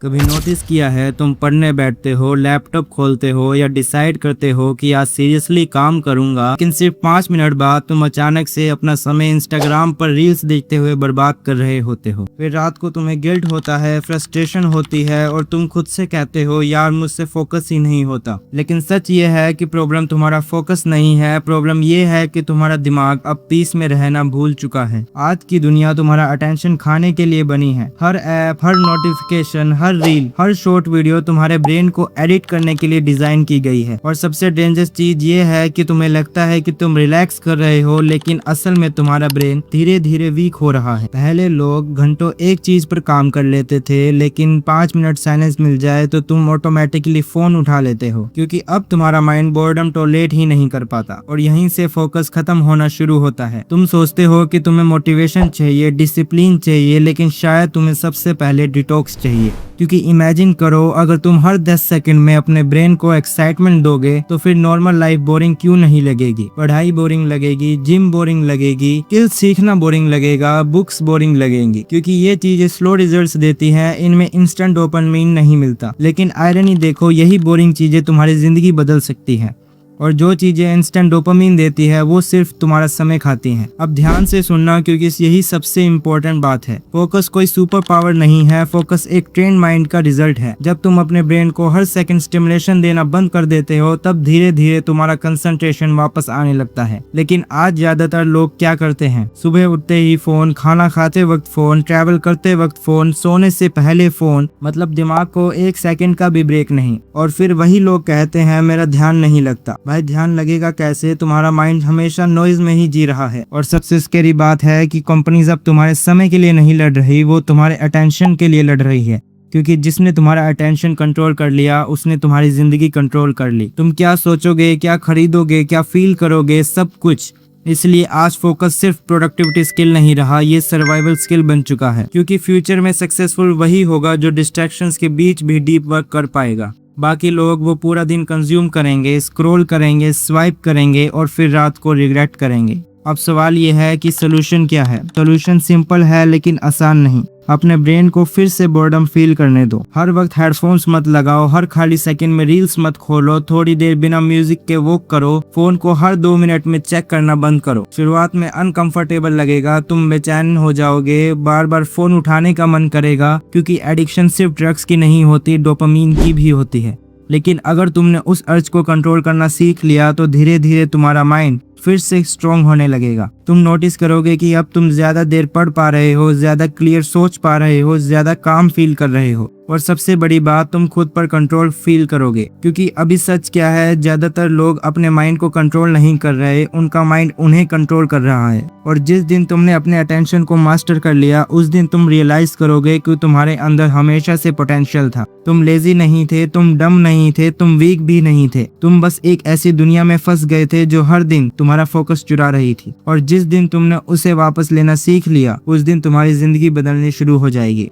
कभी नोटिस किया है तुम पढ़ने बैठते हो, लैपटॉप खोलते हो या डिसाइड करते हो कि आज सीरियसली काम करूंगा, लेकिन सिर्फ 5 मिनट बाद तुम अचानक से अपना समय इंस्टाग्राम पर रील्स देखते हुए बर्बाद कर रहे होते हो। फिर रात को तुम्हें गिल्ट होता है, फ्रस्ट्रेशन होती है और तुम खुद से कहते हो यार मुझसे फोकस ही नहीं होता। लेकिन सच ये है कि प्रॉब्लम तुम्हारा फोकस नहीं है, प्रॉब्लम ये है कि तुम्हारा दिमाग अब पीस में रहना भूल चुका है। आज की दुनिया तुम्हारा अटेंशन खाने के लिए बनी है। हर ऐप, हर नोटिफिकेशन, हर रील, हर शॉर्ट वीडियो तुम्हारे ब्रेन को एडिट करने के लिए डिजाइन की गई है। और सबसे डेंजरस चीज ये है कि तुम्हें लगता है कि तुम रिलैक्स कर रहे हो, लेकिन असल में तुम्हारा ब्रेन धीरे धीरे वीक हो रहा है। पहले लोग घंटों एक चीज पर काम कर लेते थे, लेकिन 5 मिनट साइलेंस मिल जाए तो तुम ऑटोमेटिकली फोन उठा लेते हो, क्योंकि अब तुम्हारा माइंड बोर्डम टॉलरेट ही नहीं कर पाता और यहीं से फोकस खत्म होना शुरू होता है। तुम सोचते हो कि तुम्हें मोटिवेशन चाहिए, डिसिप्लिन चाहिए, लेकिन शायद तुम्हें सबसे पहले डिटॉक्स चाहिए। क्योंकि इमेजिन करो, अगर तुम हर 10 सेकंड में अपने ब्रेन को एक्साइटमेंट दोगे तो फिर नॉर्मल लाइफ बोरिंग क्यों नहीं लगेगी। पढ़ाई बोरिंग लगेगी, जिम बोरिंग लगेगी, स्किल्स सीखना बोरिंग लगेगा, बुक्स बोरिंग लगेंगी, क्योंकि ये चीजें स्लो रिजल्ट्स देती हैं, इनमें इंस्टेंट डोपामिन नहीं मिलता। लेकिन आयरनी देखो, यही बोरिंग चीजें तुम्हारी जिंदगी बदल सकती हैं और जो चीजें इंस्टेंट डोपामिन देती है वो सिर्फ तुम्हारा समय खाती हैं। अब ध्यान से सुनना, क्योंकि यही सबसे इम्पोर्टेंट बात है। फोकस कोई सुपर पावर नहीं है, फोकस एक ट्रेन माइंड का रिजल्ट है। जब तुम अपने ब्रेन को हर सेकंड स्टिमुलेशन देना बंद कर देते हो, तब धीरे धीरे तुम्हारा कंसंट्रेशन वापस आने लगता है। लेकिन आज ज्यादातर लोग क्या करते हैं, सुबह उठते ही फोन, खाना खाते वक्त फोन, ट्रैवल करते वक्त फोन, सोने से पहले फोन, मतलब दिमाग को एक सेकंड का भी ब्रेक नहीं। और फिर वही लोग कहते हैं मेरा ध्यान नहीं लगता। भाई ध्यान लगेगा कैसे, तुम्हारा माइंड हमेशा नॉइज में ही जी रहा है। और सबसे स्कैरी बात है कि कंपनीज अब तुम्हारे समय के लिए नहीं लड़ रही, वो तुम्हारे अटेंशन के लिए लड़ रही है। क्योंकि जिसने तुम्हारा अटेंशन कंट्रोल कर लिया, उसने तुम्हारी जिंदगी कंट्रोल कर ली। तुम क्या सोचोगे, क्या खरीदोगे, क्या फील करोगे, सब कुछ। इसलिए आज फोकस सिर्फ प्रोडक्टिविटी स्किल नहीं रहा, ये सर्वाइवल स्किल बन चुका है। क्योंकि फ्यूचर में सक्सेसफुल वही होगा जो डिस्ट्रैक्शंस के बीच भी डीप वर्क कर पाएगा। बाकी लोग वो पूरा दिन कंज्यूम करेंगे, स्क्रॉल करेंगे, स्वाइप करेंगे और फिर रात को रिग्रेट करेंगे। अब सवाल ये है कि सोल्यूशन क्या है। सोल्यूशन सिंपल है लेकिन आसान नहीं। अपने ब्रेन को फिर से बोर्डम फील करने दो। हर वक्त हेडफोन्स मत लगाओ, हर खाली सेकंड में रील्स मत खोलो, थोड़ी देर बिना म्यूजिक के वॉक करो, फोन को हर 2 मिनट में चेक करना बंद करो। शुरुआत में अनकंफर्टेबल लगेगा, तुम बेचैन हो जाओगे, बार बार फोन उठाने का मन करेगा, क्योंकि एडिक्शन सिर्फ ड्रग्स की नहीं होती, डोपामिन की भी होती है। लेकिन अगर तुमने उस अर्ज को कंट्रोल करना सीख लिया तो धीरे धीरे तुम्हारा माइंड फिर से स्ट्रॉन्ग होने लगेगा। तुम नोटिस करोगे कि अब तुम ज्यादा देर पढ़ पा रहे हो, ज्यादा क्लियर सोच पा रहे हो, ज्यादा काम फील कर रहे हो। और सबसे बड़ी बात, तुम खुद पर कंट्रोल फील करोगे। क्योंकि अभी सच क्या है, ज्यादातर लोग अपने माइंड को कंट्रोल नहीं कर रहे, उनका माइंड उन्हें कंट्रोल कर रहा है। और जिस दिन तुमने अपने अटेंशन को मास्टर कर लिया, उस दिन तुम रियलाइज करोगे कि तुम्हारे अंदर हमेशा से पोटेंशियल था। तुम लेजी नहीं थे, तुम डम नहीं थे, तुम वीक भी नहीं थे। तुम बस एक ऐसी दुनिया में फंस गए थे जो हर दिन तुम्हारा फोकस चुरा रही थी। और जिस दिन तुमने उसे वापस लेना सीख लिया, उस दिन तुम्हारी जिंदगी बदलनी शुरू हो जाएगी।